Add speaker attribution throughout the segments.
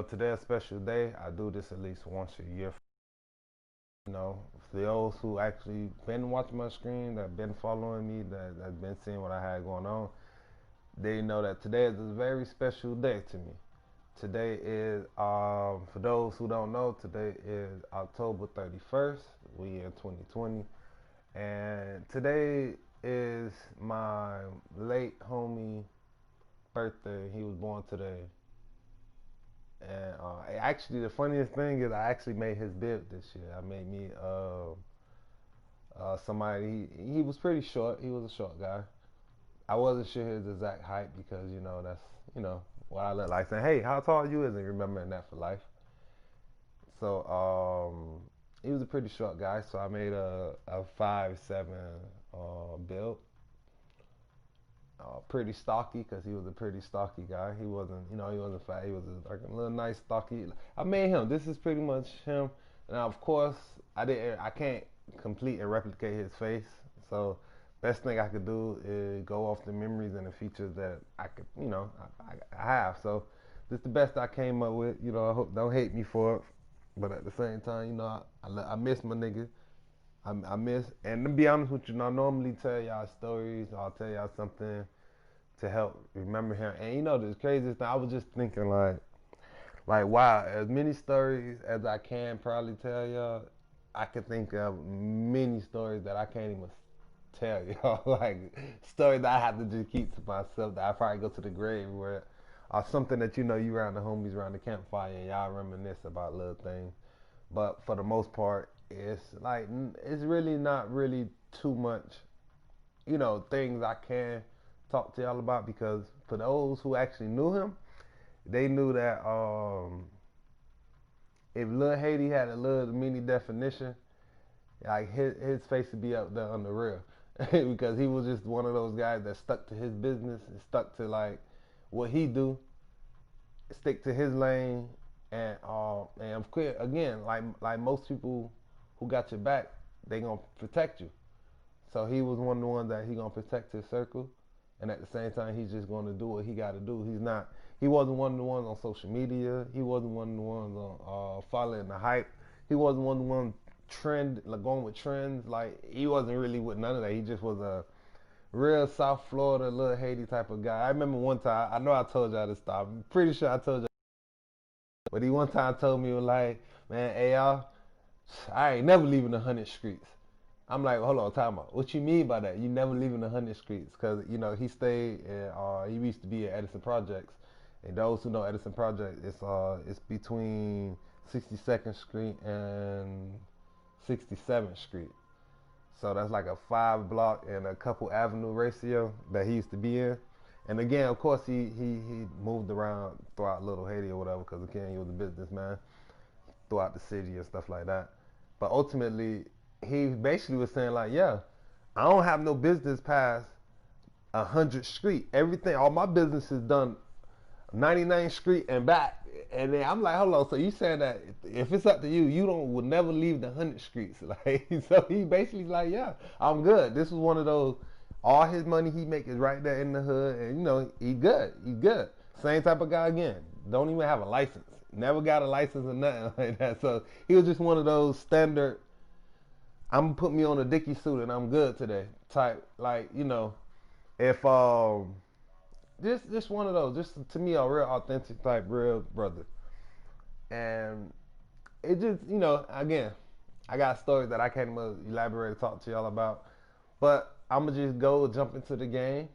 Speaker 1: today's a special day. I do this at least once a year. For those who actually been watching my screen, that been following me, that been seeing what I had going on, they know that today is a very special day to me. Today is, for those who don't know, today is October 31st. We in 2020, and today is my late homie birthday. He was born today. And actually, the funniest thing is I actually made his bib this year. I made me somebody. He was pretty short. He was a short guy. I wasn't sure his exact height because that's what I look like. Saying, "Hey, how tall are you?" Isn't remembering that for life. So he was a pretty short guy. So I made a 5'7" build. Pretty stocky because he was a pretty stocky guy. He wasn't fat. He was like a little nice stocky. I made him. This is pretty much him. Now, of course, I can't complete and replicate his face. So, best thing I could do is go off the memories and the features that I could, I have. So, this is the best I came up with. I hope don't hate me for it. But at the same time, I miss my nigga. I miss, and to be honest with you, I normally tell y'all stories. I'll tell y'all something to help remember him. And the craziest thing, I was just thinking wow, as many stories as I can probably tell y'all, I can think of many stories that I can't even tell y'all. Like stories that I have to just keep to myself that I probably go to the grave where, or something that you around the homies around the campfire and y'all reminisce about little things. But for the most part, it's really not really too much, things I can talk to y'all about because for those who actually knew him, they knew that if Lil Haiti had a little mini definition, like his face would be up there on the real. Because he was just one of those guys that stuck to his business and stuck to like what he do, stick to his lane, and of course, again, like most people who got your back, they gonna protect you. So he was one of the ones that he gonna protect his circle, and at the same time, he's just gonna do what he got to do. He wasn't one of the ones on social media. He wasn't one of the ones on following the hype. He wasn't one of the ones going with trends. Like he wasn't really with none of that. He just was a real South Florida little Haiti type of guy. I remember one time. I know I told y'all this stuff. I'm pretty sure I told y'all. But he one time told me, like, man, hey y'all, I ain't never leaving the 100 streets. I'm like, hold on, time out. What you mean by that? You never leaving the 100 streets? Because, he stayed, he used to be at Edison Projects. And those who know Edison Project, it's between 62nd Street and 67th Street. So that's like a 5 block and a couple avenue ratio that he used to be in. And again, of course, he moved around throughout Little Haiti or whatever, because again, he was a businessman throughout the city and stuff like that. But ultimately, he basically was saying like, yeah, I don't have no business past 100th Street. Everything, all my business is done 99th Street and back. And then I'm like, hold on, so you saying that if it's up to you, would never leave the 100 streets? Like, so he basically like, yeah, I'm good. This was one of those. All his money he make is right there in the hood, and he good. He good. Same type of guy again. Don't even have a license. Never got a license or nothing like that. So he was just one of those standard. I'm gonna put me on a Dickie suit and I'm good today type. Like if just one of those. Just to me, a real authentic type, real brother. And it just again, I got stories that I can't even elaborate and talk to y'all about. But I'm gonna just go jump into the game,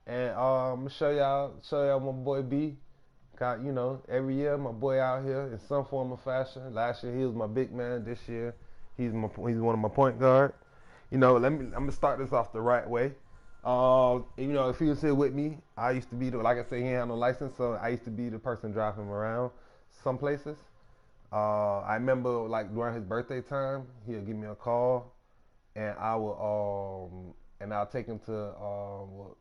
Speaker 1: and I'm gonna show y'all my boy B. Every year my boy out here in some form of fashion. Last year he was my big man. This year he's one of my point guard. I'm gonna start this off the right way. If he was here with me, I used to be like I said, he ain't had no license, so I used to be the person driving him around some places. I remember like during his birthday time, he'll give me a call, and I'll take him to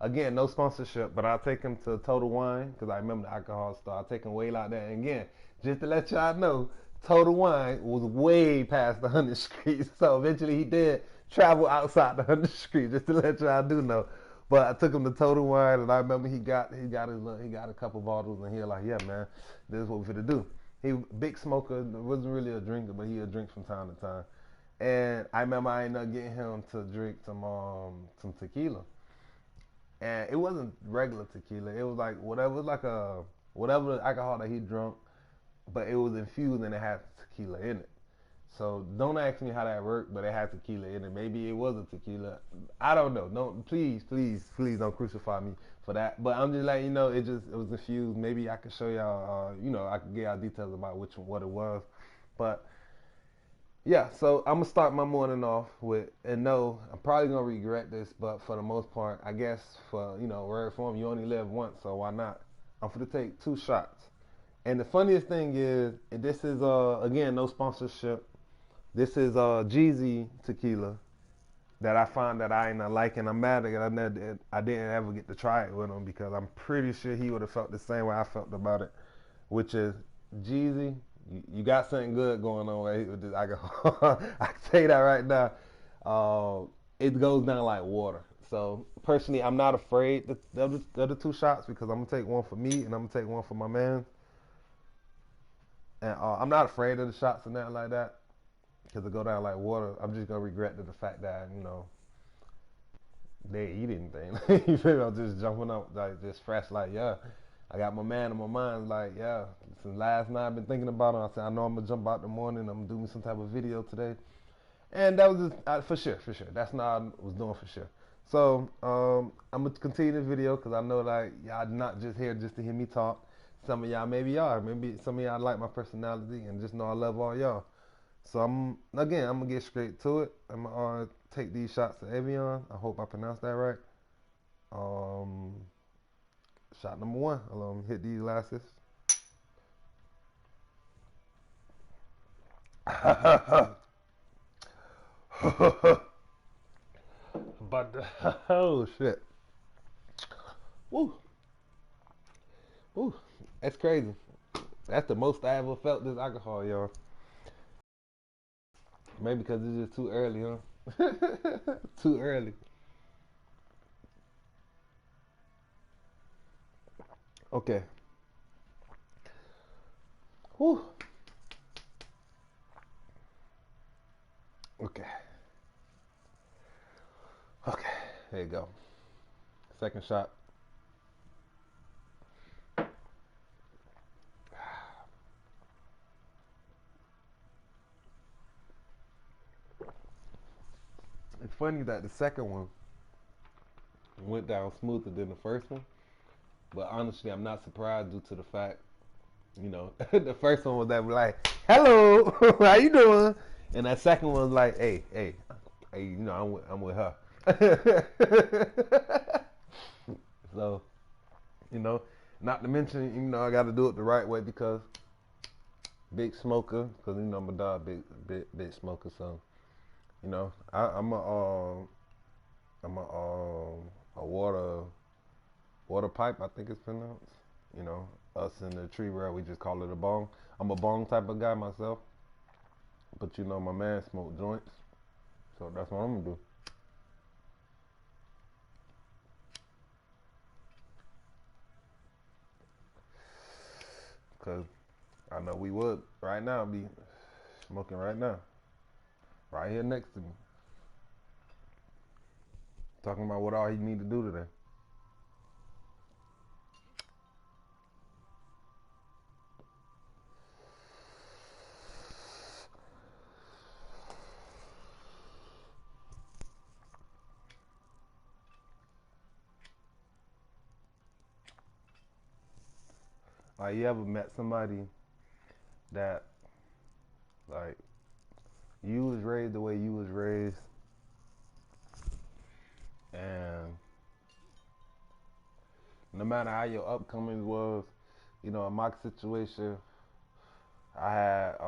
Speaker 1: again, no sponsorship, but I'll take him to Total Wine because I remember the alcohol store. I'll take him way out there, and again, just to let y'all know, Total Wine was way past the 100 streets, so eventually he did travel outside the 100 streets, just to let y'all do know. But I took him to Total Wine, and I remember he got a couple bottles, and he was like, "Yeah, man, this is what we're gonna do." He big smoker, wasn't really a drinker, but he'd drink from time to time. And I remember I ended up getting him to drink some tequila, and it wasn't regular tequila. It was like whatever the alcohol that he drunk, but it was infused and it had tequila in it. So don't ask me how that worked, but it had tequila in it. Maybe it was a tequila. I don't know. No, please don't crucify me for that. But I'm just letting you know it was infused. Maybe I could show y'all. I could get y'all details about what it was. But yeah, so I'm gonna start my morning off with, and no, I'm probably gonna regret this, but for the most part, I guess for rare form, you only live once, so why not? I'm gonna take 2 shots. And the funniest thing is, and this is again no sponsorship. This is Jeezy tequila that I find that I ain't not liking. I'm mad that I didn't ever get to try it with him because I'm pretty sure he would have felt the same way I felt about it, which is Jeezy. You got something good going on with this alcohol. I can tell you that right now. It goes down like water. So personally, I'm not afraid of the 2 shots because I'm gonna take one for me and I'm gonna take one for my man. And I'm not afraid of the shots and nothing like that because it go down like water. I'm just gonna regret the fact that they eat anything. You feel me? I'm just jumping up like just fresh like yeah. I got my man in my mind like yeah. Since last night I've been thinking about it. I said I know I'm gonna jump out in the morning. I'm gonna do some type of video today, and that was just, for sure. That's not what I was doing for sure. So I'm gonna continue the video because I know like y'all not just here just to hear me talk. Some of y'all maybe are. Maybe some of y'all like my personality and just know I love all y'all. So I'm gonna get straight to it. I'm gonna take these shots of Evian. I hope I pronounced that right. Um, Shot number one. I'll hit these glasses. But oh shit, woo, woo, that's crazy. That's the most I ever felt this alcohol, y'all. Maybe because it's just too early, huh? Too early. Okay. Whew. Okay. Okay. There you go. Second shot. It's funny that the second one went down smoother than the first one, but honestly, I'm not surprised due to the fact, the first one was that like, "Hello, how you doing?" And that second one was like, "Hey, I'm with her." So, you know, not to mention, I got to do it the right way because big smoker, because I'm a dog, big smoker. So, I'm a water pipe, I think it's pronounced. You know, us in the tree where we just call it a bong. I'm a bong type of guy myself, but my man smoke joints, so that's what I'm gonna do. Cause I know we would right now be smoking right now, right here next to me, talking about what all he need to do today. Like, you ever met somebody that, like, you was raised the way you was raised, and no matter how your upcoming was, in my situation, I had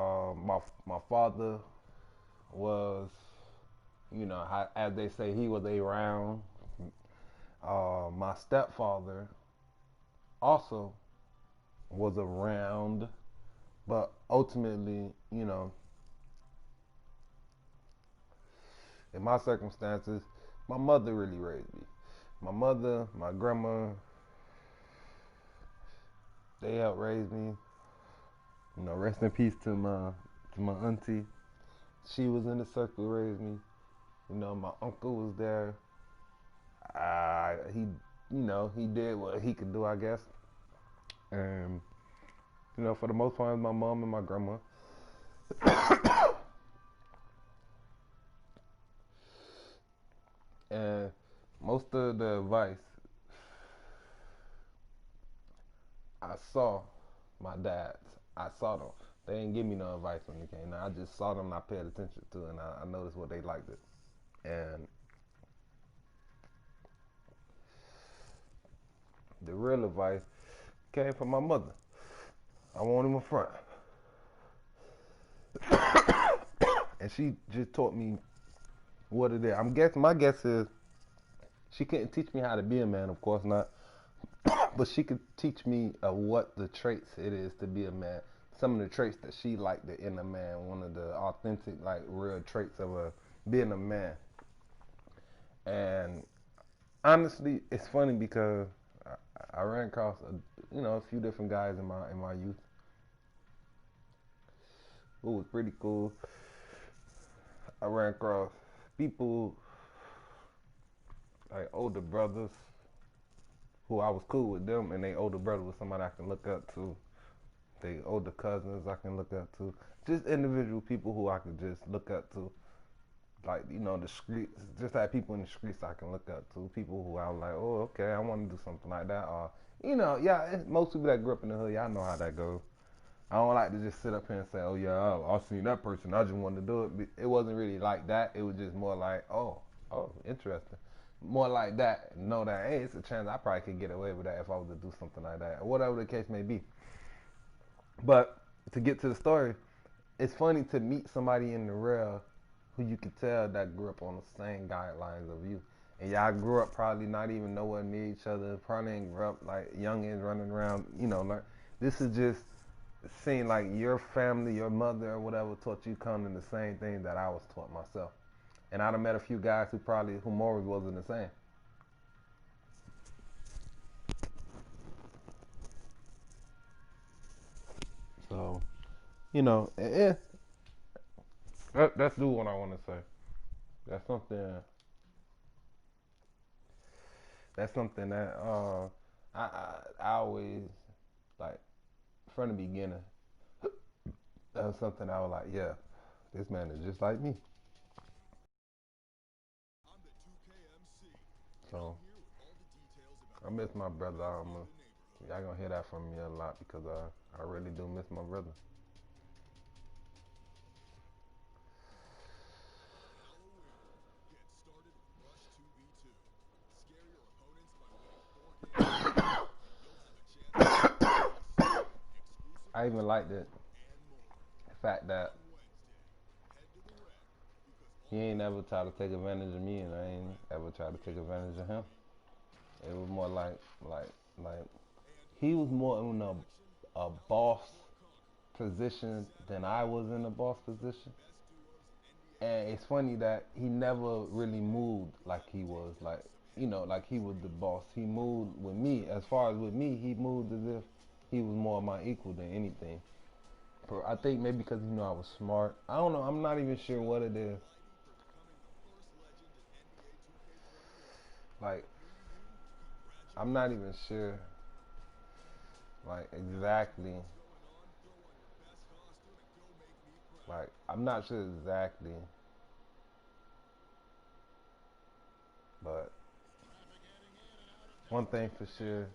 Speaker 1: my father was, as they say, he was around. My stepfather also was around, but ultimately, in my circumstances, my mother really raised me. my mother, my grandma, they helped raise me. You know, rest in peace to my auntie. She was in the circle, raised me. You know, my uncle was there. He, he did what he could do, I guess. And for the most part, it was my mom and my grandma. And most of the advice I saw my dad's. I saw them. They didn't give me no advice when it came. I just saw them and I paid attention to it, and I noticed what they liked it. And the real advice came from my mother. I won't even front. And she just taught me what it is. My guess is she couldn't teach me how to be a man, of course not. But she could teach me what the traits it is to be a man. Some of the traits that she liked in a man. One of the authentic, like real traits of being a man. And honestly, it's funny because I ran across a few different guys in my youth who was pretty cool. I ran across people like older brothers who I was cool with them, and they older brother was somebody I can look up to. They older cousins I can look up to. Just individual people who I could just look up to. Like, the streets, just like people in the streets I can look up to. People who I was like, oh, okay, I want to do something like that. Or, most people that grew up in the hood, y'all know how that goes. I don't like to just sit up here and say, oh, yeah, I seen that person, I just wanted to do it. It wasn't really like that. It was just more like, oh, interesting. More like that. Know that, hey, it's a chance I probably could get away with that if I was to do something like that. Or whatever the case may be. But to get to the story, it's funny to meet somebody in the real who you could tell that grew up on the same guidelines of you. And y'all grew up probably not even nowhere near each other. Probably ain't grew up like youngins running around, like this is just seeing like your family, your mother or whatever taught you kind of the same thing that I was taught myself. And I'd have met a few guys who morals wasn't the same. So, that's do what I want to say. That's something. That's something that I always like from the beginning. That was something I was like, yeah, this man is just like me. So I miss my brother. Y'all gonna hear that from me a lot because I really do miss my brother. I even like the fact that he ain't ever tried to take advantage of me, and I ain't ever tried to take advantage of him. It was more like he was more in a boss position than I was in a boss position. And it's funny that he never really moved like he was like he was the boss. He moved with me. As far as with me, he moved as if he was more my equal than anything. I think maybe because I was smart. I don't know. I'm not even sure what it is. Like I'm not even sure like exactly. Like I'm not sure exactly, but one thing for sure,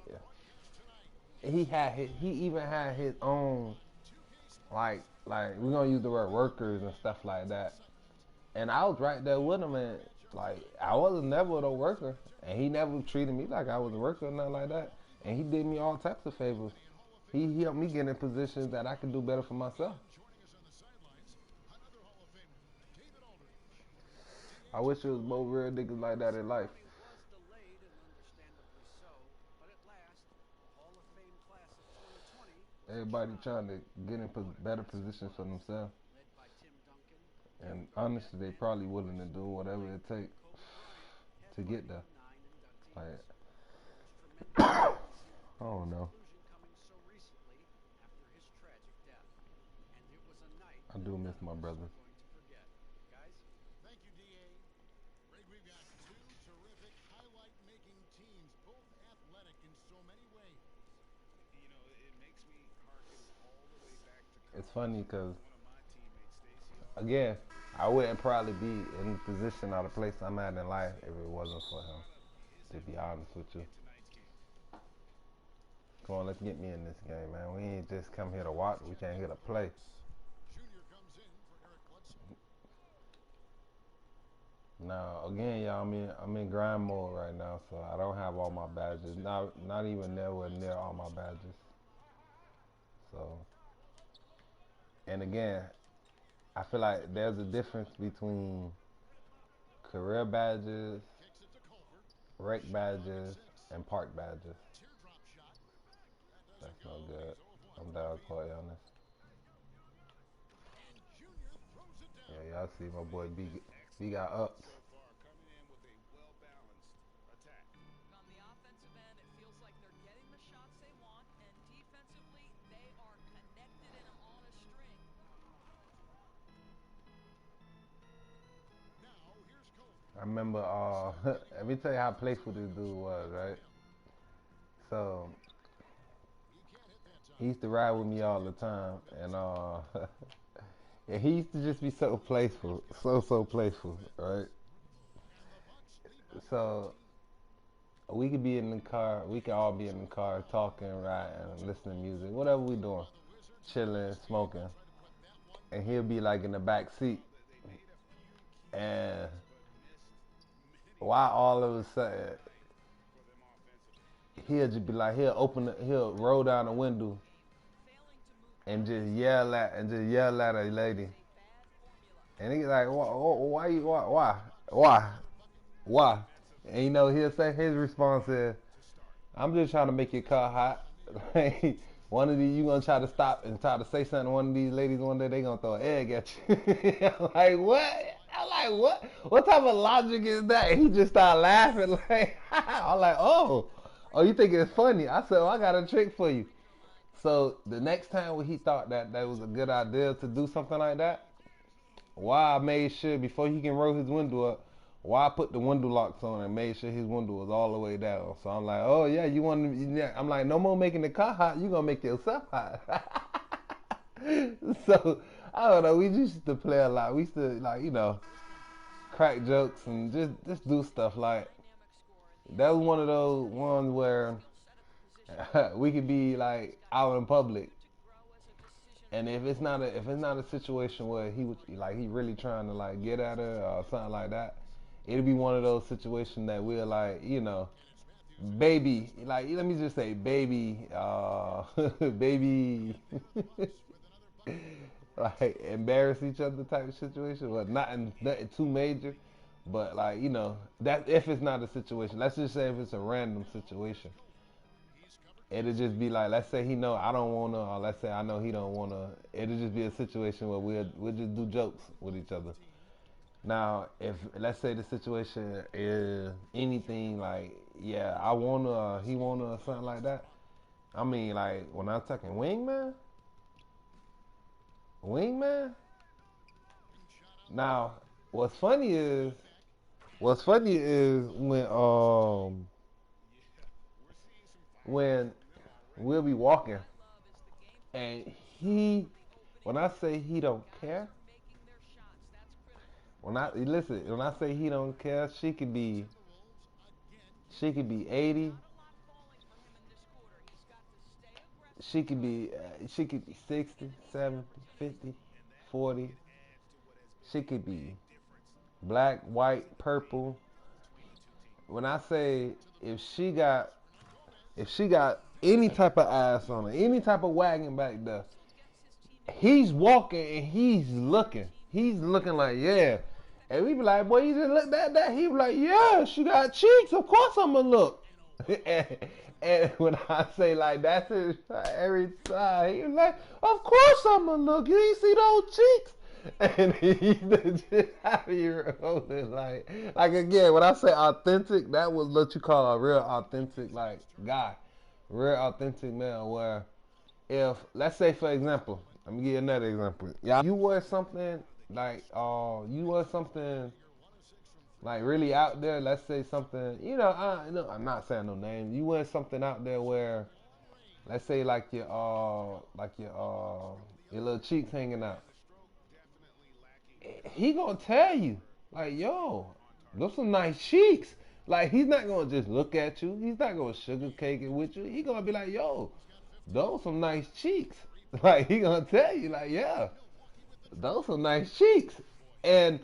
Speaker 1: yeah. He even had his own like we're gonna use the word workers and stuff like that. And I was right there with him, and like I was never a worker, and he never treated me like I was a worker or nothing like that. And he did me all types of favors. He helped me get in positions that I could do better for myself. I wish there was more real niggas like that in life. Everybody trying to get in better positions for themselves. And honestly, they probably willing to do whatever it takes. to get there. Like, I don't know. I do miss my brother.
Speaker 2: Thank you, DA. Greg, we've got two terrific highlight-making teams, both athletic in so many ways.
Speaker 1: It's funny because, again, I wouldn't probably be in the position or the place I'm at in life if it wasn't for him, to be honest with you. Come on, let's get me in this game, man. We ain't just come here to watch. We came here to play.
Speaker 2: Junior comes in for Eric Bledsoe.
Speaker 1: Now, again, y'all, I'm in grind mode right now, so I don't have all my badges. Not even nowhere near all my badges. So, and again, I feel like there's a difference between career badges,
Speaker 2: Kicks it to Culver.
Speaker 1: rec badges, and park badges.
Speaker 2: Teardrop shot. That doesn't
Speaker 1: That's
Speaker 2: go.
Speaker 1: no good.
Speaker 2: He's 0 of 1
Speaker 1: I'm
Speaker 2: from the
Speaker 1: down,
Speaker 2: field.
Speaker 1: quite honest.
Speaker 2: And Junior throws it down.
Speaker 1: Yeah, y'all see my boy B got ups.
Speaker 3: On the offensive end, it feels like they're getting the shots they want, and defensively, they are connected and on a string.
Speaker 2: Now here's Culver.
Speaker 1: I remember, let me tell you how playful this dude was, right? So,
Speaker 2: He can't hit that time.
Speaker 1: he used to ride with me all the time, and yeah, he used to just be so playful, so playful, right?
Speaker 2: And the Bucks lead by
Speaker 1: So
Speaker 2: 14.
Speaker 1: we could be in the car, we could all be in the car talking, riding, listening to music, whatever we doing,
Speaker 2: Now the Wizards
Speaker 1: chilling, smoking,
Speaker 2: try to put that one
Speaker 1: and he'll be like in the back seat, and why all of a sudden he'll just be like he'll roll down the window
Speaker 3: Failing to move
Speaker 1: and just yell at a lady.
Speaker 3: a bad formula.
Speaker 1: And he's like, why? And you know, he'll say his response is, I'm just trying to make your car hot. Like, one of these, you gonna try to stop and try to say something to one of these ladies one day, they gonna throw an egg at you. I'm like, what? I'm like, what? What type of logic is that? And he just started laughing like, I'm like, oh, you think it's funny? I said, I got a trick for you. So the next time when he thought that was a good idea to do something like that, why I made sure before he can roll his window up, why I put the window locks on and made sure his window was all the way down. So I'm like, oh yeah, you want to? Yeah. I'm like, no more making the car hot. You gonna make yourself hot. So I don't know. We used to play a lot. We used to crack jokes and just do stuff like
Speaker 3: Dynamic score, and
Speaker 1: that. Was one of those ones where
Speaker 3: set up a position
Speaker 1: we could be like out in public.
Speaker 3: to grow as a decision.
Speaker 1: And if it's not a situation where he was like he really trying to like get at her or something like that, it'll be one of those situations that we're like, baby, like let me just say baby, baby, like embarrass each other type of situation, but nothing too major. But like that if it's not a situation, let's just say if it's a random situation. It'll just be like, let's say he know I don't wanna, or let's say I know he don't wanna. It'll just be a situation where we'll just do jokes with each other. Now, if let's say the situation is anything like, yeah, I wanna, he wanna, or something like that. I mean, like when I'm talking wingman. Now, what's funny is when we'll be walking and when I say he don't care, when I say he don't care, she could be 80, she could be 60, 70, 50, 40. She could be black, white, purple. When I say if she got any type of ass on her, any type of wagon back there, he's walking and he's looking. He's looking like, yeah. And we be like, boy, you just looked at that? He be like, yeah, she got cheeks. Of course I'm going to look. and when I say like, that's it, every time, he be like, of course I'm going to look. You ain't see those cheeks? And he just how you rolling like again when I say authentic, that was what you call a real authentic like guy, real authentic man. Where if let's say for example, let me give you another example. Yeah, you wear something like you wear something like really out there. Let's say something I'm not saying no name. You wear something out there where let's say your little cheeks hanging out. He gonna tell you like, yo, those some nice cheeks. Like he's not gonna just look at you. He's not gonna sugarcake it with you. He gonna be like, yo, those some nice cheeks. Like he gonna tell you like, yeah, those some nice cheeks. And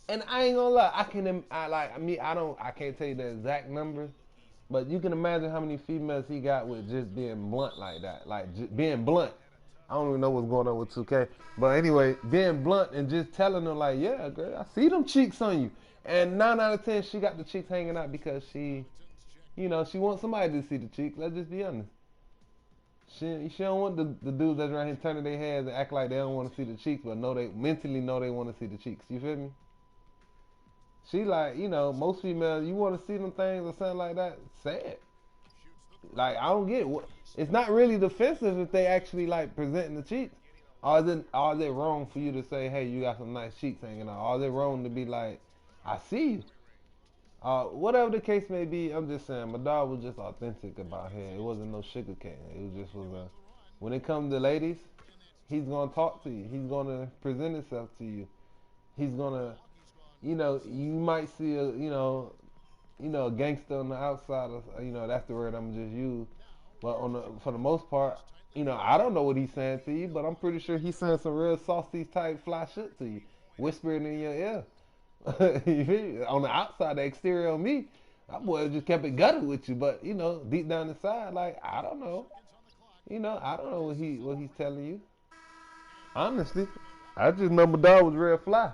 Speaker 1: and I ain't gonna lie, I can't tell you the exact numbers, but you can imagine how many females he got with just being blunt like that, like just being blunt. I don't even know what's going on with 2K, but anyway, being blunt and just telling them like, yeah, girl, I see them cheeks on you. And 9 out of 10, she got the cheeks hanging out because she wants somebody to see the cheeks. Let's just be honest. She don't want the dudes that's right here turning their heads and act like they don't want to see the cheeks, but know they mentally know they want to see the cheeks. You feel me? She like, most females, you want to see them things or something like that, say it. Like, I don't get what. It's not really defensive if they actually like presenting the cheeks. Or is it wrong for you to say, hey, you got some nice cheeks hanging out? Or is it wrong to be like, I see you? Whatever the case may be, I'm just saying, my dog was just authentic about it. It wasn't no sugar cane. It just was a. When it comes to ladies, he's gonna talk to you. He's gonna present himself to you. He's gonna, you might see a gangster on the outside. That's the word I'm gonna just use. But for the most part, I don't know what he's saying to you, but I'm pretty sure he's saying some real saucy type fly shit to you, whispering in your ear. You feel me? On the outside, the exterior on me, that boy just kept it gutted with you. But deep down inside, like I don't know. I don't know what he's telling you. Honestly, I just know my dog was real fly,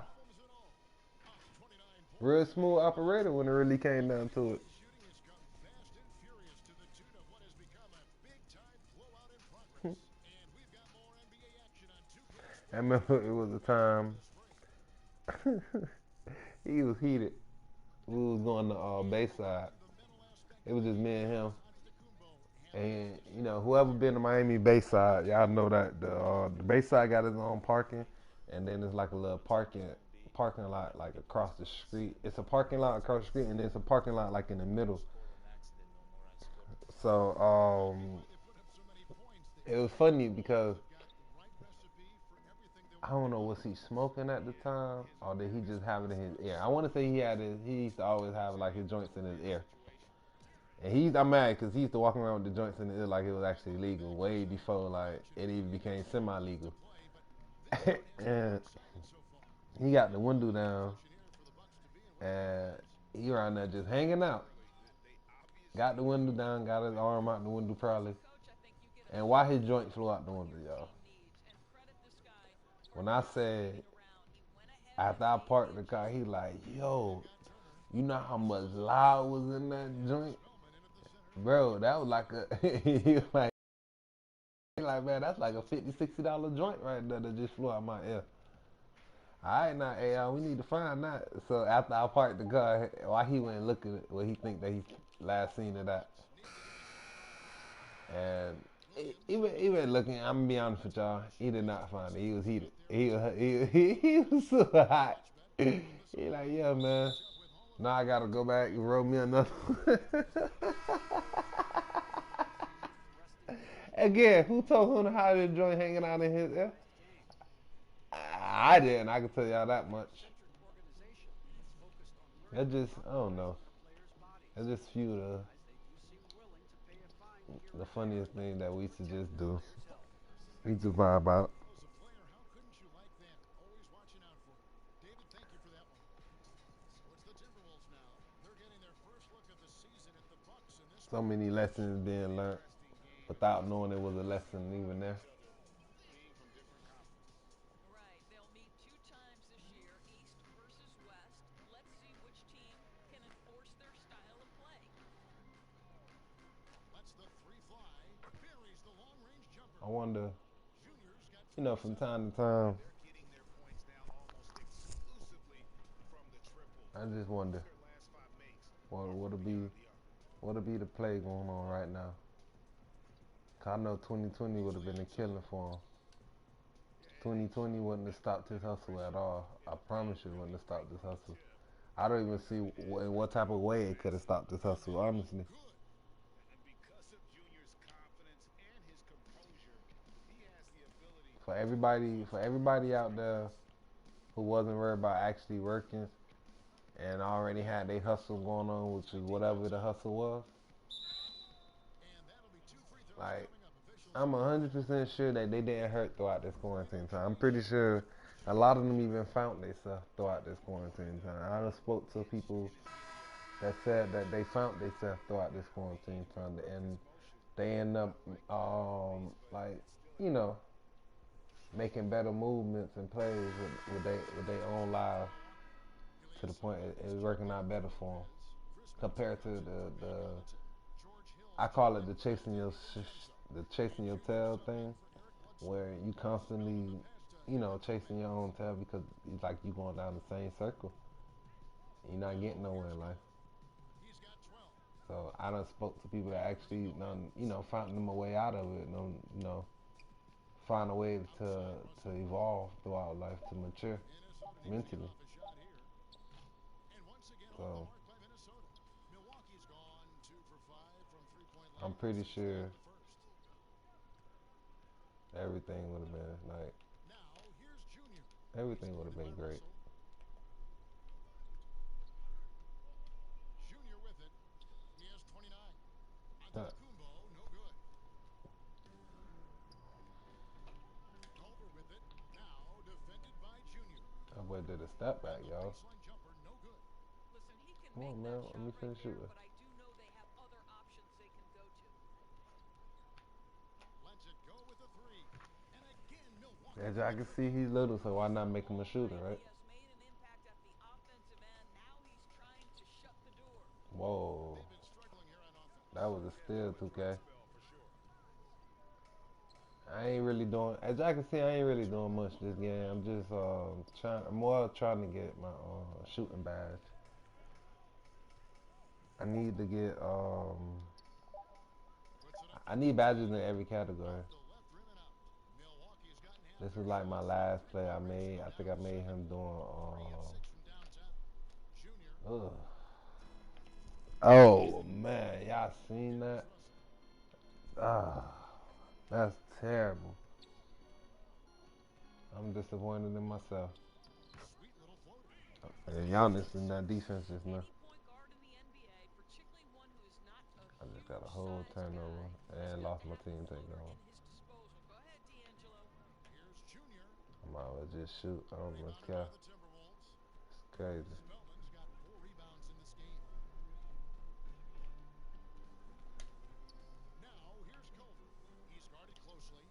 Speaker 1: real smooth operator when it really came down to it. I remember it was a time he was heated. We was going to Bayside. It was just me and him. And whoever been to Miami Bayside, y'all know that the Bayside got its own parking, and then there's like a little parking lot like across the street. It's a parking lot across the street, and there's a parking lot like in the middle. So it was funny because I don't know, was he smoking at the time or did he just have it in his ear? I want to say he used to always have like his joints in his ear. And I'm mad because he used to walk around with the joints in his ear like it was actually legal way before like it even became semi-legal. And he got the window down and he around there just hanging out. Got the window down, got his arm out the window probably. And why his joint flew out the window, y'all? When I said after I parked the car, he like, yo, you know how much loud was in that joint? Bro, that was like he was like, man, that's like a $50, $60 joint right there that just flew out my ear. All right, now, hey, we need to find that. So after I parked the car, why he went looking at what he think that he last seen of that. And he went looking. I'm gonna be honest with y'all. He did not find it. He was heated. He was so hot. He like, yeah, man. Now I gotta go back and roll me another. Again, who told him how to joint hanging out in his ear? I didn't. I can tell y'all that much. That just, I don't know. That's just few of the funniest thing that we used to just do. We used to vibe out. So many lessons being learned without knowing it was a lesson even there.
Speaker 3: Right. They'll meet two times this year, East versus West. Let's see which team can enforce their style of play.
Speaker 1: I wonder, from time to time, I just wonder what would be the play going on right now. 'Cause I know 2020 would have been a killing for him. 2020 wouldn't have stopped his hustle at all. I promise you, it wouldn't have stopped his hustle. I don't even see in what type of way it could have stopped his hustle, honestly.
Speaker 2: Good.
Speaker 4: And because of Junior's confidence and his composure, he has the ability
Speaker 1: For everybody out there who wasn't worried about actually working and already had their hustle going on, which is whatever the hustle was,
Speaker 2: And that'll be two free throws
Speaker 1: like
Speaker 2: coming up. Officials
Speaker 1: I'm
Speaker 2: will call it.
Speaker 1: 100% sure that they didn't hurt throughout this quarantine time. I'm pretty sure a lot of them even found themselves throughout this quarantine time. I just spoke to people that said that they found themselves throughout this quarantine time, and they end up like you know making better movements and plays with their own lives to the
Speaker 2: Julius
Speaker 1: point
Speaker 2: Randle
Speaker 1: it
Speaker 2: against
Speaker 1: was
Speaker 2: Jared
Speaker 1: working out better for them
Speaker 2: Alvarez. Chris Middleton
Speaker 1: compared to
Speaker 2: comes in for
Speaker 1: the
Speaker 2: Pat Connaughton. George Hill
Speaker 1: I call
Speaker 2: checking
Speaker 1: it
Speaker 2: in
Speaker 1: the
Speaker 2: for Pat Connaughton in Minnesota.
Speaker 1: chasing your
Speaker 2: Junior
Speaker 1: tail
Speaker 2: subbing in
Speaker 1: thing,
Speaker 2: for Eric Bledsoe.
Speaker 1: where you
Speaker 2: Melo
Speaker 1: constantly
Speaker 2: the pass to
Speaker 1: chasing your own tail because it's like you going down the same circle. You're not getting
Speaker 2: Now
Speaker 1: nowhere
Speaker 2: here's
Speaker 1: in life.
Speaker 2: Gold. He's got 12.
Speaker 1: So I done spoke to people that
Speaker 2: Here's the
Speaker 1: actually done,
Speaker 2: Gobert.
Speaker 1: found them a way out of it, find a way
Speaker 2: Outside
Speaker 1: to
Speaker 2: Russell.
Speaker 1: evolve throughout life, to mature
Speaker 2: Minnesota needs to get
Speaker 1: mentally.
Speaker 2: off a shot here. And once again off the
Speaker 1: So
Speaker 2: mark by Minnesota. Milwaukee's gone 2 for 5 from three-point
Speaker 1: I'm
Speaker 2: land
Speaker 1: pretty
Speaker 2: since the top
Speaker 1: sure
Speaker 2: of the first.
Speaker 1: everything would have been like
Speaker 2: Now here's Junior. He's
Speaker 1: everything would have
Speaker 2: guarded by
Speaker 1: been great.
Speaker 2: Russell. Junior with it. He has 29.
Speaker 1: Huh.
Speaker 2: Antetokounmpo, no good. Culver with it. Now defended by Junior.
Speaker 1: That boy did a step back,
Speaker 2: And the
Speaker 1: y'all.
Speaker 2: baseline jumper, no good.
Speaker 3: Listen, he can
Speaker 1: Come
Speaker 3: make
Speaker 1: on,
Speaker 3: that
Speaker 1: man. Let
Speaker 3: shot
Speaker 1: me
Speaker 3: right
Speaker 1: finish
Speaker 3: there,
Speaker 1: shooting.
Speaker 3: but I do know they have other options they can go to.
Speaker 2: Lets it go with a three. And again, Milwaukee
Speaker 1: As
Speaker 2: with
Speaker 1: I
Speaker 2: a
Speaker 1: can
Speaker 2: triple.
Speaker 1: see, he's little, so why not make him a
Speaker 3: All
Speaker 1: shooter,
Speaker 3: right,
Speaker 1: right?
Speaker 3: he has made an impact at the offensive end. Now he's trying to shut the door.
Speaker 1: Whoa,
Speaker 2: They've been struggling here on offense.
Speaker 1: that was a
Speaker 4: yeah, bit
Speaker 1: steal,
Speaker 4: of a threat
Speaker 1: 2K.
Speaker 4: spell for sure.
Speaker 1: I ain't really doing, as I can see, I ain't really doing much this game. I'm just trying to get my shooting badge. I need to get
Speaker 2: Puts it up
Speaker 1: I
Speaker 2: for
Speaker 1: need
Speaker 2: three.
Speaker 1: badges in every category.
Speaker 2: Off the left rim and out. Milwaukee's gotten half
Speaker 1: This
Speaker 2: their
Speaker 1: is like my
Speaker 2: shots.
Speaker 1: last play I
Speaker 2: Three-point
Speaker 1: made.
Speaker 2: ratio
Speaker 1: I
Speaker 2: now
Speaker 1: think I
Speaker 2: to
Speaker 1: made
Speaker 2: 7.
Speaker 1: him doing
Speaker 2: 3 of 6 from downtown. Junior
Speaker 1: ugh. Oh man, y'all seen
Speaker 2: Here's
Speaker 1: that?
Speaker 2: Russell.
Speaker 1: Ah, that's terrible. I'm disappointed in myself.
Speaker 2: Sweet little floater.
Speaker 1: And Giannis in that defense just now.
Speaker 3: Any point guard in the NBA, particularly one who is not a
Speaker 1: I just got a
Speaker 3: huge
Speaker 1: whole
Speaker 3: size
Speaker 1: turnover
Speaker 3: guy, has
Speaker 1: and
Speaker 3: got
Speaker 1: lost
Speaker 3: to
Speaker 1: my
Speaker 3: have a
Speaker 1: team
Speaker 3: floater
Speaker 1: takeover.
Speaker 3: in his disposal. Go ahead, D'Angelo.
Speaker 2: Here's Junior.
Speaker 1: I might as well just shoot. I don't even
Speaker 2: Rebounded by
Speaker 1: care.
Speaker 2: the Timberwolves.
Speaker 1: It's crazy.
Speaker 2: Spellman's got 4 rebounds in this game. Now here's Culver. He's guarded closely.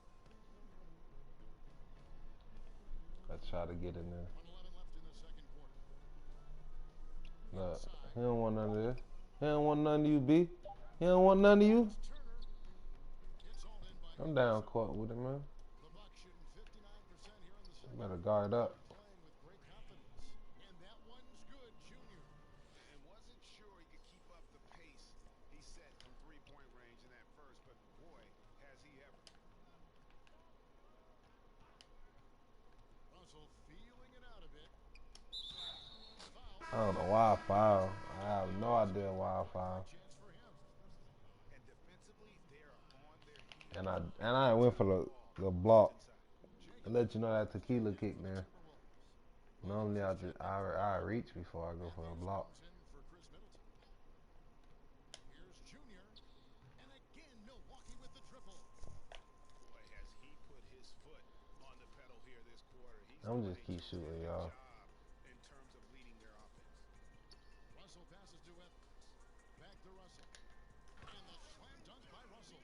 Speaker 1: I try to get in there.
Speaker 2: 1:11 left in the second quarter.
Speaker 1: Look,
Speaker 2: Inside.
Speaker 1: he don't want none of this. He don't want none of you, B. He don't want none of you.
Speaker 2: Here's Turner. It's all in by
Speaker 1: I'm down
Speaker 2: Anderson.
Speaker 1: court with him, man.
Speaker 2: The Bucks shooting 59% here in the
Speaker 1: You
Speaker 2: second.
Speaker 1: better guard up.
Speaker 2: And playing with great confidence. And that one's good, Junior.
Speaker 4: And wasn't sure he could keep up the pace he set from three-point range in that first, but boy, has he ever.
Speaker 2: Russell feeling it out a bit. Foul.
Speaker 1: I don't know why I foul. I have no
Speaker 2: Defense
Speaker 1: idea
Speaker 2: making
Speaker 1: why I
Speaker 2: it a
Speaker 1: foul.
Speaker 2: free chance for him.
Speaker 4: And defensively, they are on their
Speaker 1: And
Speaker 4: heels.
Speaker 1: I
Speaker 4: Every
Speaker 1: went for
Speaker 4: time the ball
Speaker 1: the
Speaker 4: comes
Speaker 1: block.
Speaker 4: inside.
Speaker 1: To
Speaker 2: Jacob
Speaker 1: let you know that
Speaker 2: is
Speaker 1: tequila
Speaker 2: checking in
Speaker 1: kick
Speaker 2: for the
Speaker 1: there.
Speaker 2: Timberwolves.
Speaker 1: Normally
Speaker 2: Williams is checked in for
Speaker 1: I
Speaker 2: Culver.
Speaker 1: reach before I go for a
Speaker 2: Matthews
Speaker 1: block.
Speaker 2: comes in for Chris Middleton. Here's Junior. And again, Milwaukee with the triple.
Speaker 4: Boy, has he put his foot on the pedal here this quarter. He's
Speaker 1: I'm
Speaker 4: doing
Speaker 1: just
Speaker 4: a
Speaker 1: keep shooting,
Speaker 4: terrific
Speaker 1: y'all.
Speaker 4: job in terms of leading their offense.
Speaker 2: Russell passes to Evans. Back to Russell. And the slam dunk by Russell.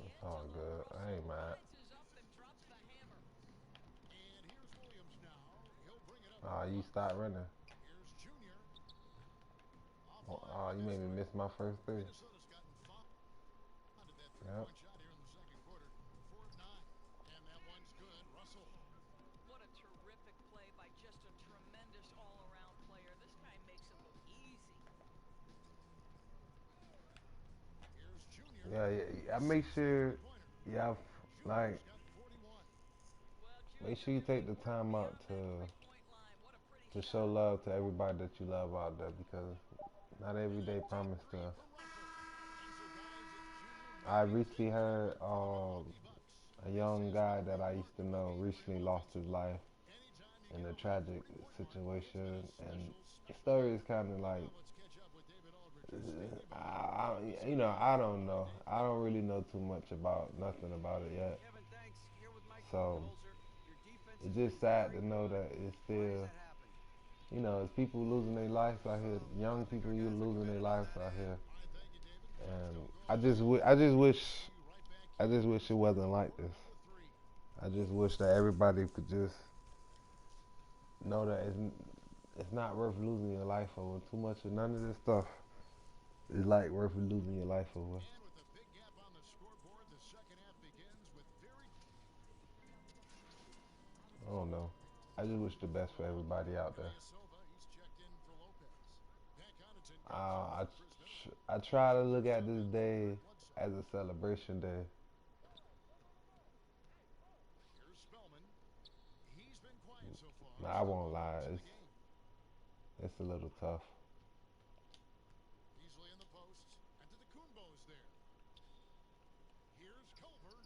Speaker 1: It's all
Speaker 3: D'Angelo
Speaker 1: good. I
Speaker 3: Russell
Speaker 1: ain't mad.
Speaker 3: rises up and drops the hammer.
Speaker 2: And here's Williams now. He'll bring it up for
Speaker 1: Oh,
Speaker 2: the
Speaker 1: you
Speaker 2: Bucks.
Speaker 1: start running.
Speaker 2: Here's Junior. Offline
Speaker 1: Oh,
Speaker 2: with
Speaker 1: you
Speaker 2: his
Speaker 1: made me
Speaker 2: three.
Speaker 1: miss my first three.
Speaker 2: Minnesota's gotten fouled to that
Speaker 1: Yep.
Speaker 2: three-point shot here in the second quarter. 4 of 9. And that one's good. Russell.
Speaker 3: What a terrific play by just a tremendous all-around player. This guy makes
Speaker 2: Jr.
Speaker 1: Yeah, yeah, I make sure,
Speaker 2: Three-pointer.
Speaker 1: yeah, like
Speaker 2: Jr.'s got 41.
Speaker 3: Well,
Speaker 1: make
Speaker 3: Junior
Speaker 1: sure you take
Speaker 3: moving
Speaker 1: the
Speaker 3: right
Speaker 1: time out
Speaker 3: beyond that three-point line. What a pretty
Speaker 1: to show
Speaker 3: shot.
Speaker 1: love to everybody that you love out there because not every
Speaker 2: And a
Speaker 1: day
Speaker 2: deep
Speaker 1: promised to
Speaker 2: three
Speaker 1: us.
Speaker 2: from Roper. And so, guys, it's Junior
Speaker 1: I
Speaker 2: making
Speaker 1: recently
Speaker 2: history
Speaker 1: heard
Speaker 2: for the Milwaukee Bucks.
Speaker 1: a
Speaker 2: This
Speaker 1: young
Speaker 2: has
Speaker 1: guy
Speaker 2: been
Speaker 1: that
Speaker 2: a
Speaker 1: I used to know
Speaker 2: work-rewarding
Speaker 1: recently lost his
Speaker 2: championship.
Speaker 1: life
Speaker 2: Anytime you
Speaker 1: in
Speaker 2: get
Speaker 1: a
Speaker 2: above
Speaker 1: tragic
Speaker 2: 41, it's got
Speaker 1: situation,
Speaker 2: a
Speaker 1: and
Speaker 2: special
Speaker 1: the
Speaker 2: spin.
Speaker 1: story is kind of like
Speaker 2: Now let's catch up with David Aldridge in Stadium Event.
Speaker 1: you know, I don't know. I don't really know too much about nothing about it yet.
Speaker 5: Kevin, thanks. Here with Mike
Speaker 1: So
Speaker 5: Budenholzer. Your defense
Speaker 1: it's
Speaker 5: has been
Speaker 1: just sad
Speaker 5: very
Speaker 1: to know
Speaker 5: good.
Speaker 1: that it's
Speaker 5: Why has
Speaker 1: still,
Speaker 5: that happened?
Speaker 1: you know, it's people losing their lives out here,
Speaker 5: I
Speaker 1: young
Speaker 5: think
Speaker 1: people
Speaker 5: our
Speaker 1: you
Speaker 5: guys are
Speaker 1: losing their
Speaker 5: competitive.
Speaker 1: lives out here,
Speaker 2: All right, thank you, David. Things
Speaker 1: and
Speaker 2: don't go as planned.
Speaker 1: I just wish,
Speaker 2: We'll see you right back
Speaker 1: I
Speaker 2: here
Speaker 1: just wish it
Speaker 2: for
Speaker 1: wasn't like
Speaker 2: quarter
Speaker 1: this.
Speaker 2: number 3.
Speaker 1: I just wish that everybody could just know that it's not worth losing your life over. Too much of none of this stuff is like worth losing your life over.
Speaker 2: And with a big gap on the scoreboard, the second half begins with very
Speaker 1: I don't know. I just wish the best for everybody out there.
Speaker 2: Ilyasova. He's checked in for Lopez. Pat Connaughton
Speaker 1: Uh,
Speaker 2: comes in
Speaker 1: I
Speaker 2: for Chris Miller.
Speaker 1: I try to look at
Speaker 2: Sub
Speaker 1: this
Speaker 2: in for
Speaker 1: day
Speaker 2: Eric Bledsoe.
Speaker 1: as a celebration day.
Speaker 2: Here's Spellman. He's been quiet so far.
Speaker 1: Nah, I
Speaker 2: Still
Speaker 1: won't
Speaker 2: no
Speaker 1: lie,
Speaker 2: points in the game.
Speaker 1: it's a little tough.
Speaker 2: Beasley in the post. And to the Kuhnbows there. Here's Culver.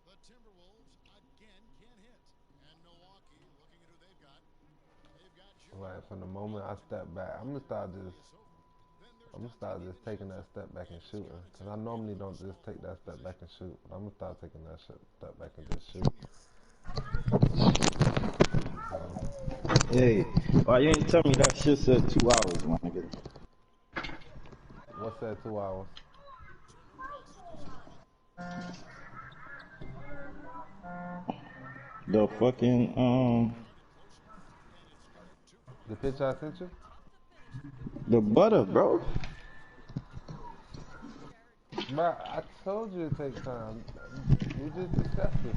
Speaker 2: The Timberwolves again can't hit. And Milwaukee looking at who they've got. They've got Jr.
Speaker 1: Like from the moment I
Speaker 2: Connaughton.
Speaker 1: step back,
Speaker 2: Walker. Ilyasova. Then there's
Speaker 1: I'm gonna
Speaker 2: Dante
Speaker 1: start just taking that
Speaker 2: DiVincenzo.
Speaker 1: step back and
Speaker 2: And it's
Speaker 1: shooting. Cause
Speaker 2: Connaughton
Speaker 1: I
Speaker 2: in
Speaker 1: normally
Speaker 2: from the
Speaker 1: don't just
Speaker 2: small
Speaker 1: take that
Speaker 2: forward
Speaker 1: step back
Speaker 2: position.
Speaker 1: and shoot, but I'm gonna start taking that step back and
Speaker 2: Here's
Speaker 1: just shoot.
Speaker 2: Jr.
Speaker 6: Hey, why you ain't tell me that shit said 2 hours, my nigga?
Speaker 1: What's that? 2 hours?
Speaker 2: Turner passes to Spellman.
Speaker 6: The fucking
Speaker 2: Trying to get closer. And it's good. 2
Speaker 1: The
Speaker 2: points.
Speaker 1: picture I sent you?
Speaker 3: Tough to finish the quarter
Speaker 6: the
Speaker 3: with
Speaker 6: butter,
Speaker 3: just
Speaker 6: bro.
Speaker 3: one. Jared
Speaker 1: Bro, I told you to take time. We just discussed it.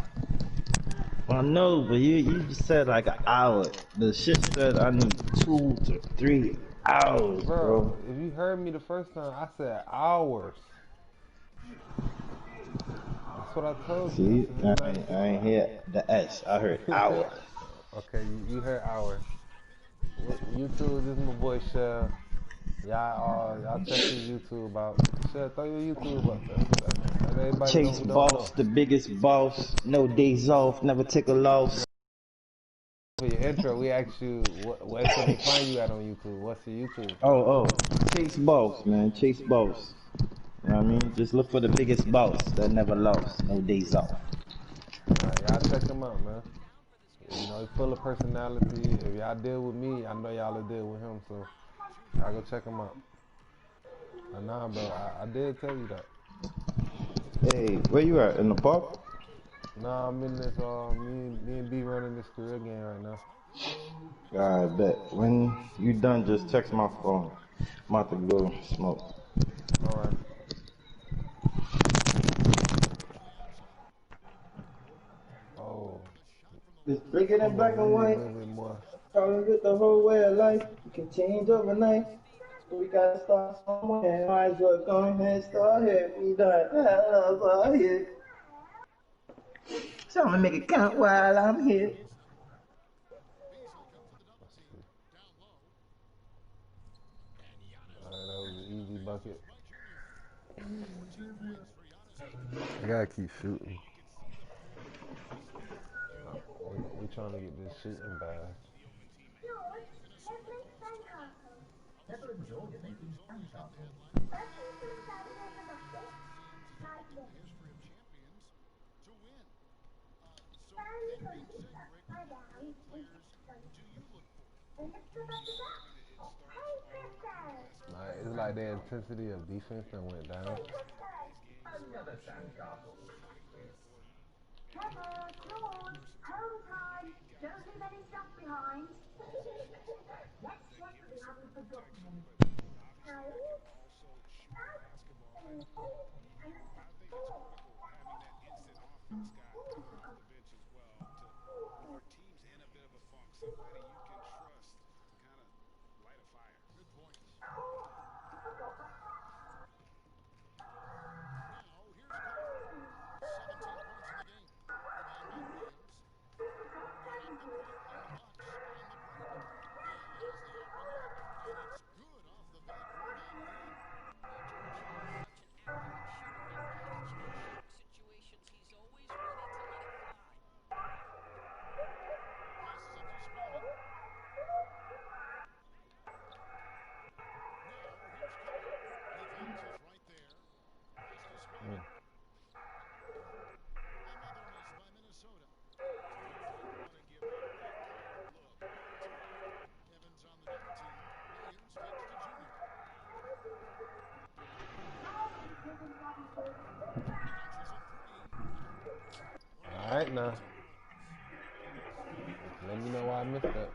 Speaker 6: I know, but you just said like an hour. The shit said I need 2 to 3 hours,
Speaker 1: Bro,
Speaker 6: bro.
Speaker 1: if you heard me the first time, I said hours. That's what I told you. I
Speaker 6: See,
Speaker 1: said it's not
Speaker 6: I ain't hear the S. I heard hour.
Speaker 1: Okay, you heard hours. YouTube, this is my boy Shell. Y'all check his YouTube out. Shell, throw your YouTube up there. Let everybody know
Speaker 6: Chase
Speaker 1: who don't know.
Speaker 6: boss, the biggest boss. No days off, never take a loss.
Speaker 1: For your intro, we asked you where can they find you at on YouTube? What's your YouTube?
Speaker 6: Oh, Chase boss, man. Chase boss. You know what I mean? Just look for the biggest boss that never lost. No days off.
Speaker 1: Y'all check him out, man.
Speaker 3: down for the
Speaker 1: You know,
Speaker 3: scoreless
Speaker 1: he's
Speaker 3: lead.
Speaker 1: full of personality. If y'all deal with me, I know y'all will deal with him. So
Speaker 2: Jr.
Speaker 1: y'all go check him out. Nah, bro, I did tell you that.
Speaker 6: Hey, where you at? In the park?
Speaker 1: Nah, I'm in this. Me and B running this career game right now.
Speaker 2: It's no good.
Speaker 6: I
Speaker 2: Minnesota
Speaker 6: bet.
Speaker 2: leads
Speaker 6: When you done, just text
Speaker 2: 36-36.
Speaker 6: my phone. I'm about to go smoke.
Speaker 1: All right.
Speaker 2: In the end zone.
Speaker 1: Oh,
Speaker 2: A shot from the
Speaker 6: It's
Speaker 2: left
Speaker 6: bigger
Speaker 2: wing.
Speaker 6: than
Speaker 1: come on.
Speaker 6: black
Speaker 1: We
Speaker 6: and
Speaker 1: need a
Speaker 6: white.
Speaker 1: little bit more.
Speaker 6: Probably with the whole way of life. You can change overnight. But we gotta start somewhere. Might as well go ahead, start here. We done. Start here. So I'm gonna make it count while I'm here.
Speaker 2: Beasley comes with a double
Speaker 1: Let's
Speaker 2: team.
Speaker 1: see.
Speaker 2: Down low. And Giannis
Speaker 1: All right, that was
Speaker 2: buries
Speaker 1: an
Speaker 2: it.
Speaker 1: easy bucket.
Speaker 2: Banked by Jr. 14 points for Giannis
Speaker 1: I
Speaker 2: Antetokounmpo.
Speaker 1: gotta keep shooting.
Speaker 4: You can see the floor is open. Junior
Speaker 1: We trying to get this shooting bad.
Speaker 4: the open teammate.
Speaker 2: Minnesota falls to the ground. Now the superstar player has always been the headliner for many teams in the history of champions to win. So that being said, Rick, what role players do you look for?
Speaker 4: Keep in mind that it starts on the
Speaker 1: Like
Speaker 4: basketball
Speaker 1: it's
Speaker 4: court.
Speaker 1: like the intensity of defense that went down.
Speaker 4: Especially in today's game where shooting is so important. And versatile. You need guys that can also that give you some rim protection, but obviously that can also shoot the basketball. But I think it's critical having that instant offense guy coming off the bench as well to when your team's in a bit of a funk, somebody you can trust to kind of light a fire.
Speaker 2: Good point.
Speaker 1: Alright now. Let me know why I missed that.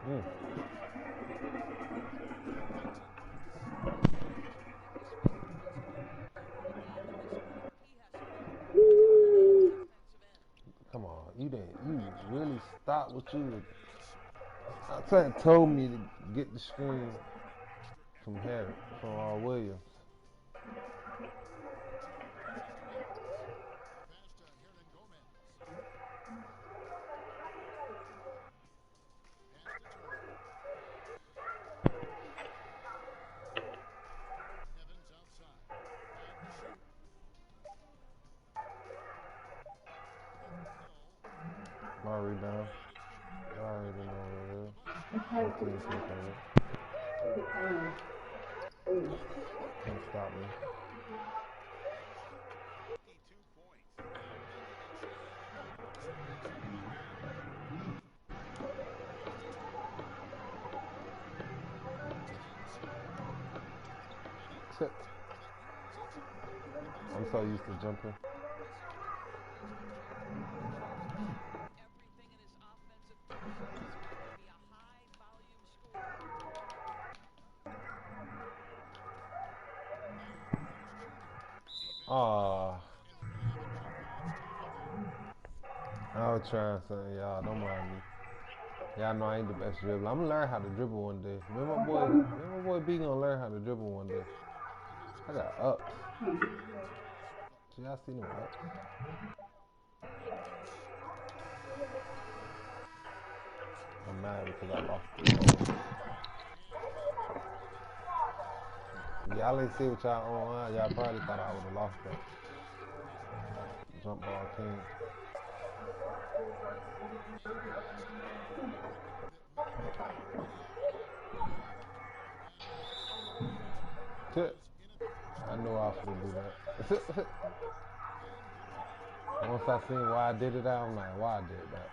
Speaker 1: Mm. Come on, you didn't. You really stopped what you was. I told me to get the screen from Harry, from Williams. My rebound. I already know what it is. My team said that. Can't stop me.
Speaker 7: 52 points.
Speaker 1: I'm so used to jumping.
Speaker 3: Everything in his offensive personnel is going to be a high volume scorer.
Speaker 1: Ah, I was trying something, y'all. Don't mind me. Y'all know I ain't the best dribbler. I'm gonna learn how to dribble one day. Me and my boy B gonna learn how to dribble one day. I got ups. Y'all seen them ups? I'm mad because I lost the ball. Y'all ain't see what y'all on. Y'all probably thought I would have lost that jump ball king. I knew I was gonna do that. Once I seen why I did it, I'm like, why I did that.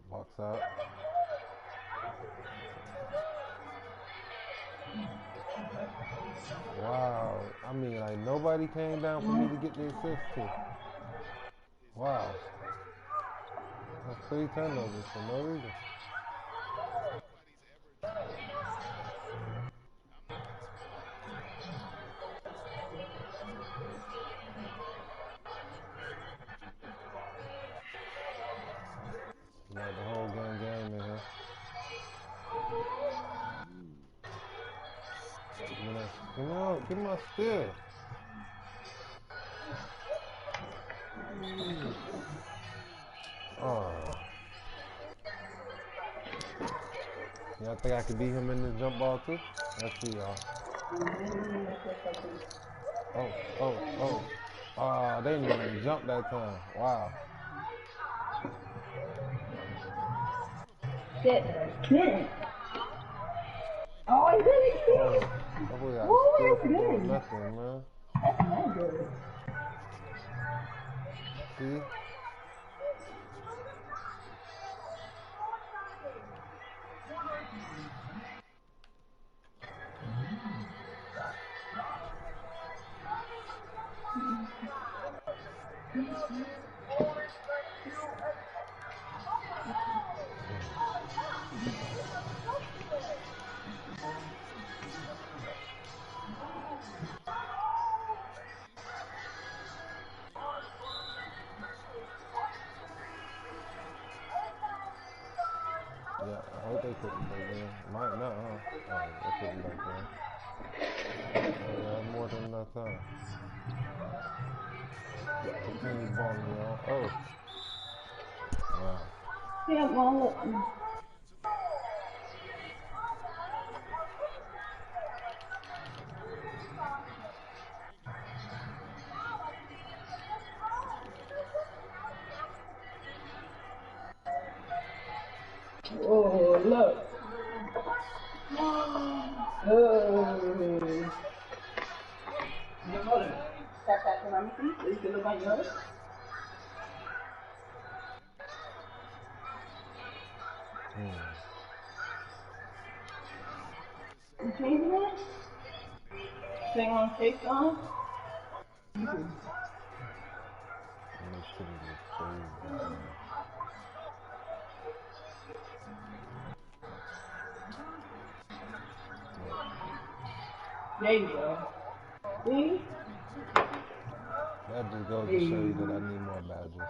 Speaker 1: Walks out. Wow. I mean, like, nobody came down for me to get the assist to. Wow. That's 3 turnovers for no reason. Like the whole game in here. Give me my steal. Oh. Y'all think I could beat him in this jump ball too? Let's see, y'all. Oh. Oh, they didn't even let me jump that time. Wow.
Speaker 4: Shit. Oh, I did it
Speaker 1: Oh,
Speaker 4: too.
Speaker 1: that boy got a
Speaker 4: Oh,
Speaker 1: steal
Speaker 4: that's
Speaker 1: for doing
Speaker 4: good.
Speaker 1: nothing, man.
Speaker 4: That's not good.
Speaker 1: See? Yeah, I hope they put me back in. Might not, huh? Oh, they put me back in. Oh, yeah, more than enough time. Continue balling, y'all. Oh. Wow.
Speaker 4: Yeah, well,
Speaker 6: look. Oh. Your mother. Tap that around me, so you can look like your mother. You changing it? Thing on FaceTime?
Speaker 1: These titties look crazy, bro. Look.
Speaker 6: There you go. See?
Speaker 1: That just goes to
Speaker 6: Hey.
Speaker 1: show you that I need more badges.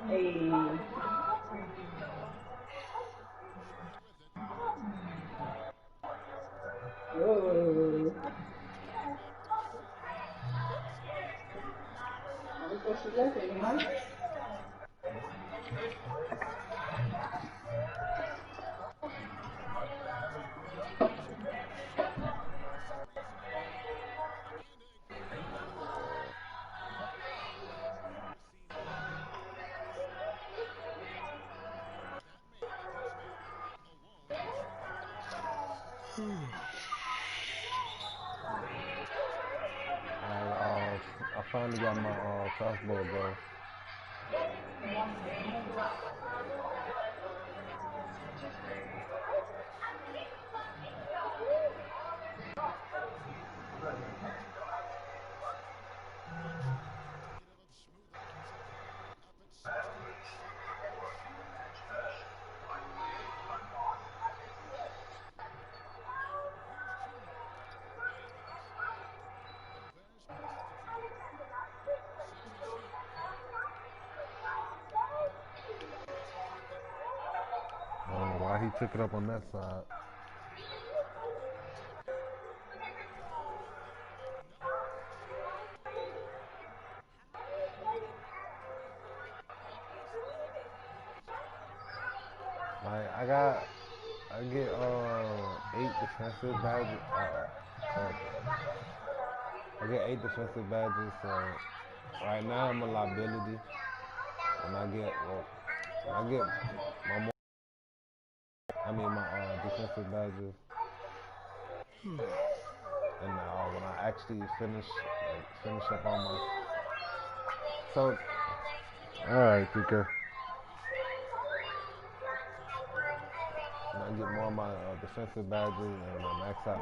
Speaker 6: Hey. Oh. I'm supposed to let it, huh?
Speaker 1: I finally got my crossbow goal. I don't know why he took it up on that side. Like I get 8 defensive badges. I get 8 defensive badges. So right now I'm a liability. When I get my more, my defensive badges, and when I actually finish up on my so. All right, TK. When I get more of my defensive badges and I max out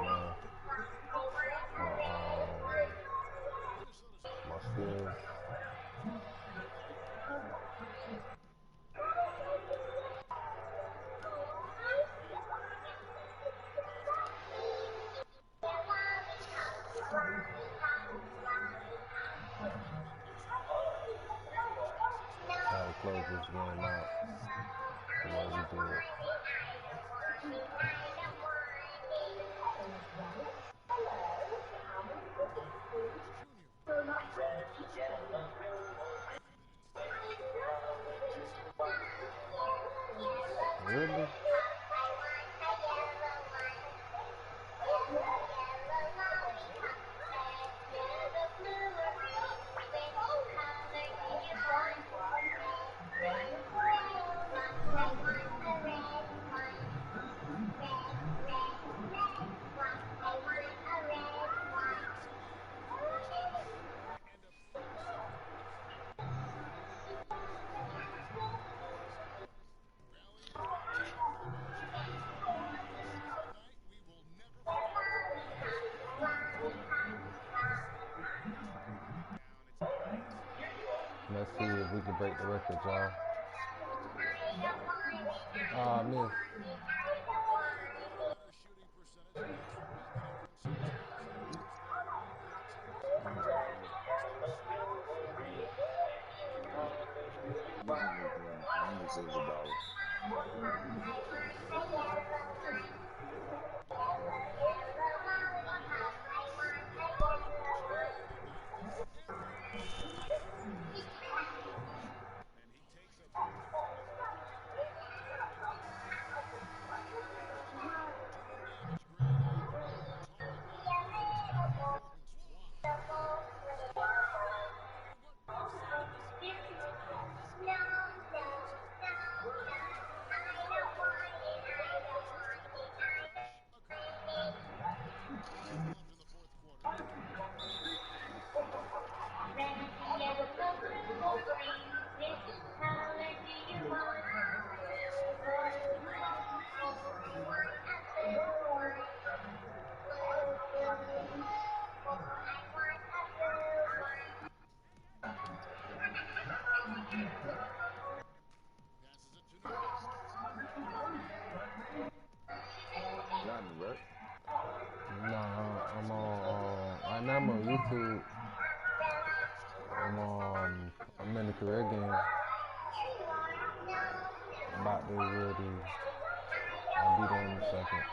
Speaker 1: my skills. Try to close this game out the way we did. Really? Let's see if we can break the record, y'all. Miss.
Speaker 7: He deserves $1.
Speaker 1: YouTube, I'm in the career game. I'm about to really, I'll be there in a second.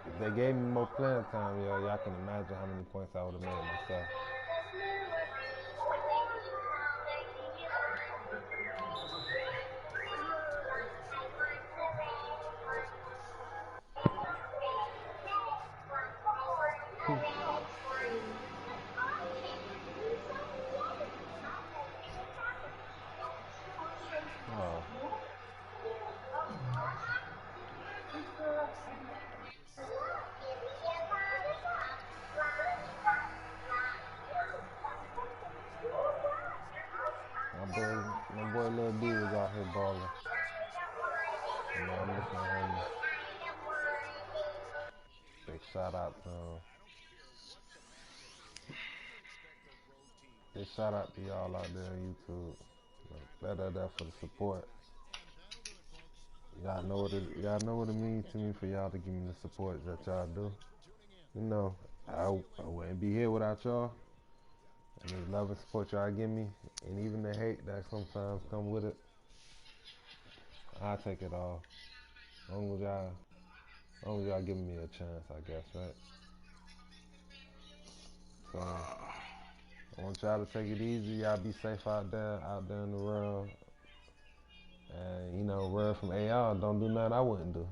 Speaker 1: If they gave me more playing time, y'all can imagine how many points I would have made myself. Oh, my boy Lil B was out here balling. I'm missing him. Big shout out to him. Big shout out to y'all out there on YouTube. That for the support. Y'all know what it means to me for y'all to give me the support that y'all do. You know, I wouldn't be here without y'all. And the love and support y'all give me, and even the hate that sometimes come with it, I take it all. As long as y'all giving me a chance, I guess, right? So I want y'all to take it easy. Y'all be safe out there in the world. And run from AR. Don't do nothing I wouldn't do.